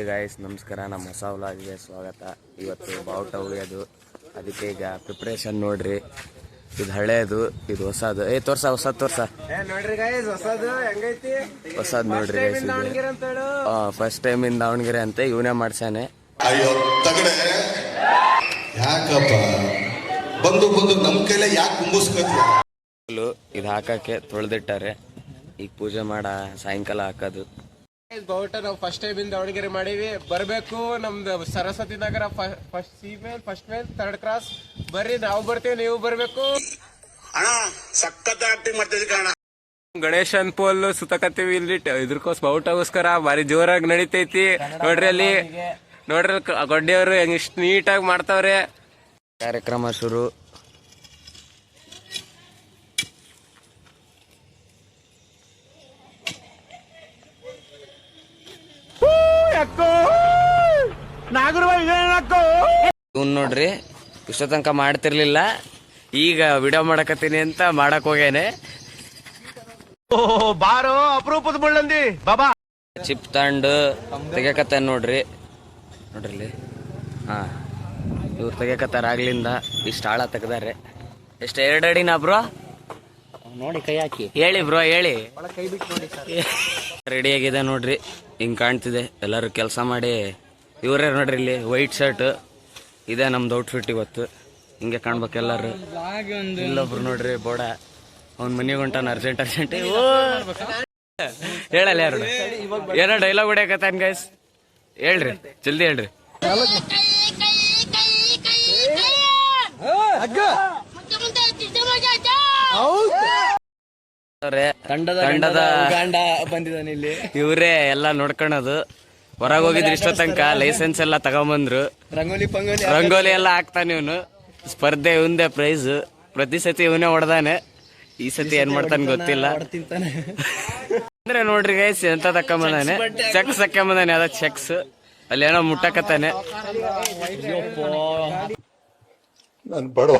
Guys ನಮಸ್ಕಾರ, ನಮ್ಮ ಹೊಸ ವ್ಲಾಗ್ಗೆ ಸ್ವಾಗತ. ಇವತ್ತು ಬಾವುಟ ಉಳಿಯೋದು, ಅದಕ್ಕೆ ಈಗ ಪ್ರಿಪ್ರೇಷನ್ ನೋಡ್ರಿ. ಇದು ಹಳೇದು, ಇದು ಹೊಸದು. ಹೊಸದ್ ತೋರ್ಸ ನೋಡ್ರಿ ಗೈಸ್, ಹೊಸದು ಹೆಂಗೈತಿ? ಹೊಸದ್ ನೋಡ್ರಿ guys. First time in Davanagere ಅಂತ ಇವನೇ ಮಾಡ್ಸಾನೆ. ಅಯ್ಯೋ ತಗಡೆ, ಯಾಕಪ್ಪ ಬಂದು ನಮ್ ಕೈಲೇ ಯಾಕೆ ಕುಂಬಿಸ್ಕೊತೀಯ? ಇದು ಹಾಕಕ್ಕೆ ತೊಳೆದಿಟ್ಟಾರೆ. ಈಗ ಪೂಜೆ ಮಾಡ ಸಾಯಂಕಾಲ ಹಾಕೋದು. ಬಾವುಟ ನಾವು ಫಸ್ಟ್ ಟೈಮ್ ಇಂದ ದಾವಣಗೆರೆ ಮಾಡೀವಿ. ಬರ್ಬೇಕು ನಮ್ದು ಸರಸ್ವತಿ ನಗರ ಫಸ್ಟ್ ಸಿ ಮೇಲ್, ಫಸ್ಟ್ ಮೇಲ್, ಥರ್ಡ್ ಕ್ರಾಸ್. ಬರ್ರಿ, ನಾವು ಬರ್ತೇವೆ, ನೀವು ಬರ್ಬೇಕು. ಸಖತ್ ಆಕ್ಟಿಂಗ್ ಮಾಡ್ತಿದ್ವಿ ಕಣ. ಗಣೇಶನ್ ಪೋಲ್ ಸುತ್ತಕತ್ತೀವಿ ಇಲ್ಲಿ ಇದ್ರಕೋಸ್ ಬಾವುಟಗೋಸ್ಕರ. ಭಾರಿ ಜೋರಾಗಿ ನಡಿತೈತಿ ನೋಡ್ರಿ. ಅಲ್ಲಿ ನೋಡ್ರಿ ಗೊಡ್ಡೆಯವರು ಹೆಂಗ್ ಇಷ್ಟ ನೀಟಾಗಿ ಮಾಡ್ತಾವ್ರೆ. ಕಾರ್ಯಕ್ರಮ ಶುರು. ಇವ್ನು ನೋಡ್ರಿ, ಇಷ್ಟ ತನಕ ಮಾಡ್ತಿರ್ಲಿಲ್ಲ, ಈಗ ವಿಡಿಯೋ ಮಾಡಕತ್ತೀನಿ ಅಂತ ಮಾಡಕ್ ಹೋಗ್ಯಾನೆ. ಬಾರೋ ಅಪರೂಪದ ಮುಳ್ಳಂದಿ ಬಾಬಾ. ಚಿಪ್ ತಂಡು ತೆಗಿಯಕತ್ತ ನೋಡ್ರಿ. ನೋಡ್ರಿ ಹಾ, ಇವ್ರು ತೆಗಿಯಕತ್ತಾರ ಆಗ್ಲಿಂದ. ಇಷ್ಟ ಆಳ ತೆಗ್ದಾರೆ. ಎಷ್ಟು 2 ಅಡಿನಾ ಬ್ರೋ? ನೋಡಿ ಕೈ ಹಾಕಿ ಹೇಳಿ ಬ್ರೋ, ಹೇಳಿ. ಕೈ ಬಿಟ್ಟು ನೋಡಿ ಸರ್. ರೆಡಿ ಆಗಿದೆ ನೋಡ್ರಿ, ಹಿಂಗ್ ಕಾಣ್ತಿದೆ. ಎಲ್ಲರೂ ಕೆಲಸ ಮಾಡಿ. ಇವರೇ ನೋಡ್ರಿ, ಇಲ್ಲಿ ವೈಟ್ ಶರ್ಟ್ ಇದೆ ನಮ್ದು ಔಟ್ಫಿಟ್ ಇವತ್ತು. ಹಿಂಗೆ ಕಾಣ್ಬೇಕು ಎಲ್ಲರೂ. ಇಲ್ಲೊಬ್ರು ನೋಡ್ರಿ ಬೋಡ, ಅವ್ನ ಮನೆಗೆ ಹೊಂಟಾನ ಅರ್ಜೆಂಟ್. ಹೇಳಲ್ಲ ಯಾರು? ಏನೋ ಡೈಲಾಗ್ ಹೊಡ್ಯಾಕತ್ತಾನ ಗೈಸ್. ಹೇಳ್ರಿ, ಜಲ್ದಿ ಹೇಳ್ರಿ. ತಂಡದ ಬಂದಿದ್ದಾನೆ ಇಲ್ಲಿ. ಇವ್ರೇ ಎಲ್ಲ ನೋಡ್ಕೊಳೋದು. ಹೊರಗೆ ಹೋಗಿದ್ರು ಇಷ್ಟೋ ತನಕ. ಲೈಸೆನ್ಸ್ ಎಲ್ಲ ತಗೊಂಬಂದ್ರು. ರಂಗೋಲಿ ಎಲ್ಲ ಹಾಕ್ತಾನೆ ಇವನು. ಸ್ಪರ್ಧೆ ಇವಂದೇ ಪ್ರೈಸ್. ಪ್ರತಿ ಸತಿ ಇವನೇ ಹೊಡೆದಾನೆ. ಈ ಸತಿ ಏನ್ ಮಾಡ್ತಾನೆ ಗೊತ್ತಿಲ್ಲ. ಅಂದ್ರೆ ನೋಡ್ರಿ ಗೈಸ್, ಎಂತ ತಕೊಂಬಂದಾನೆ. ಚೆಕ್ಸ್ ತಕೊಂಬಂದಾನೆ. ಅದ ಚೆಕ್ಸ್ ಅಲ್ಲಿ ಏನೋ ಮುಟ್ಟಕತ್ತಾನೆ. ನಾನು ಬಡವ,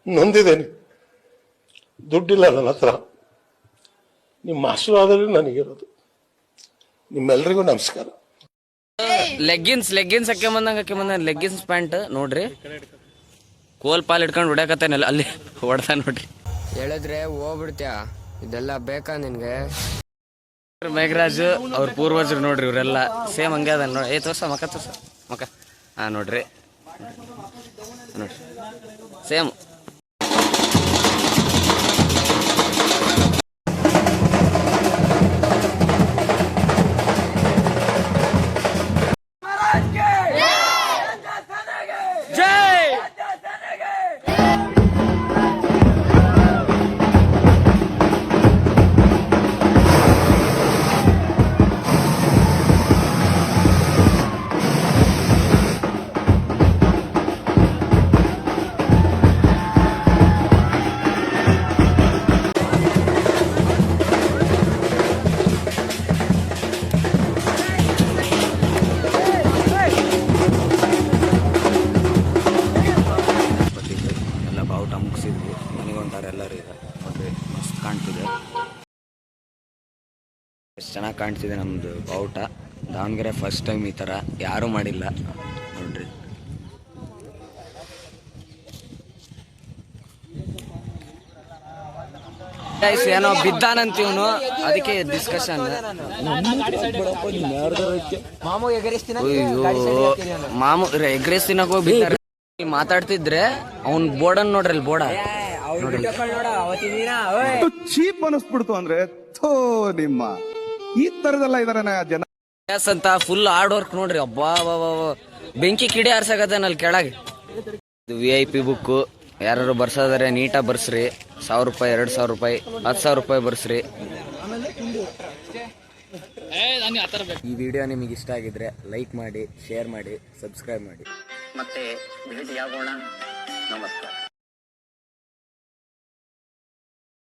ನೊಂದಿದ್ದೇನೆ, ದುಡ್ಡಿಲ್ಲ ನನ್ನ ಹತ್ರ. ನಿಮ್ಮ ಆಶೀರ್ವಾದದಲ್ಲಿ ನನಗಿರೋದು. ನಿಮ್ಮೆಲ್ರಿಗೂ ನಮಸ್ಕಾರ. ಲೆಗ್ಗಿನ್ಸ್ ಹಾಕೊಂಬಂದ ಲೆಗ್ಗಿನ್ಸ್ ಪ್ಯಾಂಟ್ ನೋಡ್ರಿ. ಕೋಲ್ ಪಾಲ್ ಇಟ್ಕೊಂಡು ಹೊಡ್ಯಾಕತ್ತಾನೆ. ಅಲ್ಲಿ ಹೊಡ್ದ ನೋಡ್ರಿ. ಹೇಳಿದ್ರೆ ಹೋಗ್ಬಿಡ್ತೀಯ, ಇದೆಲ್ಲ ಬೇಕಾ ನಿನ್ಗೆ? ಮೇಘರಾಜ್ ಅವ್ರ ಪೂರ್ವಜರು ನೋಡ್ರಿ. ಇವರೆಲ್ಲ ಸೇಮ್ ಹಂಗೆ ಅದ ನೋಡಿ. ತೋರ್ಸ ಮಕ. ಹಾ ನೋಡ್ರಿ ಸೇಮ್. ಬಾವುಟ ಮುಗಿಸಿದ್ವಿ, ಮನೆಗೆ ಹೊಂಟಾರೆ ಎಲ್ಲರೂ. ಈಗ ನೋಡ್ರಿ, ಮಸ್ತ್ ಕಾಣ್ತಿದೆ. ಎಷ್ಟು ಚೆನ್ನಾಗಿ ಕಾಣ್ತಿದೆ ನಮ್ದು ಬಾವುಟ. ದಾವಣಗೆರೆ ಫಸ್ಟ್ ಟೈಮ್ ಈ ಥರ ಯಾರೂ ಮಾಡಿಲ್ಲ ನೋಡ್ರಿ. ಏನೋ ಬಿದ್ದಾನಂತ ಇವನು, ಅದಕ್ಕೆ ಡಿಸ್ಕಷನ್. ಮಾಮು ಎಗ್ರೆಸ್ ತಿನ್ನಕ್ ಹೋಗಿ ಬಿದ್ದಾರೆ. ಮಾತಾಡ್ತಿದ್ರೆ ಅವ್ನ್ ಬೋರ್ಡನ್ ನೋಡ್ರಿ, ಅಲ್ಲಿ ಬೋರ್ಡ ಚೀಪ್ ಅನಿಸ್ಬಿಡ್ತು. ಅಂದ್ರೆ ನಿಮ್ಮ ಈ ತರದೆಲ್ಲ ಇದಾರೆ ಜನ ಅಂತ. ಫುಲ್ ಹಾರ್ಡ್ ವರ್ಕ್ ನೋಡ್ರಿ. ಅಬ್ಬಾ ಬೆಂಕಿ ಕಿಡಿ ಆರ್ಸಕತ್ತಾನ ಅಲ್ಲಿ ಕೆಳಗೆ. VIP ಬುಕ್ ಯಾರು ಬರ್ಸೋದಾರೆ ನೀಟಾಗಿ ಬರ್ಸ್ರಿ. 1000 ರೂಪಾಯಿ, 2000 ರೂಪಾಯಿ, 10,000 ರೂಪಾಯಿ ಬರ್ಸ್ರಿ. ಈ ವಿಡಿಯೋ ನಿಮಗೆ ಇಷ್ಟ ಆಗಿದ್ರೆ ಲೈಕ್ ಮಾಡಿ, ಶೇರ್ ಮಾಡಿ, ಸಬ್ಸ್ಕ್ರೈಬ್ ಮಾಡಿ. ಮತ್ತೆ ಭೇಟಿಯಾಗೋಣ. ನಮಸ್ಕಾರ.